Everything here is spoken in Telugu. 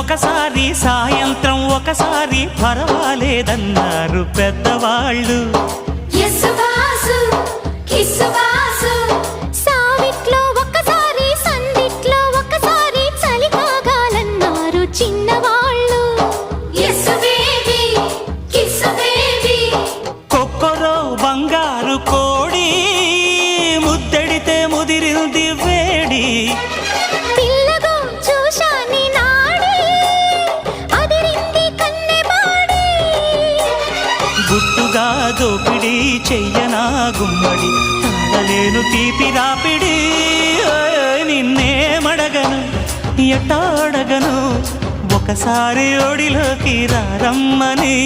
ఒకసారి సాయంత్రం ఒకసారి పర్వాలేదన్నారు పెద్దవాళ్ళు. సావిట్లో ఒకసారి సందిట్లో ఒకసారి చలి కాగాలన్నారు చిన్నవాళ్ళు. కొక్కరో బంగారు కోడి ముద్దడితే ముదిరింది వేడి. పిల్లగో చూశాని నాడి అదిరింది కన్నెబాడి. గుట్టుగా దోపిడి చెయ్యనా గుమ్మడి తాళలేను తీపి రాపిడి. నిన్నేమడగను ఎట్టాడగను ఒకసారి ఒడిలోకి రారమ్మని.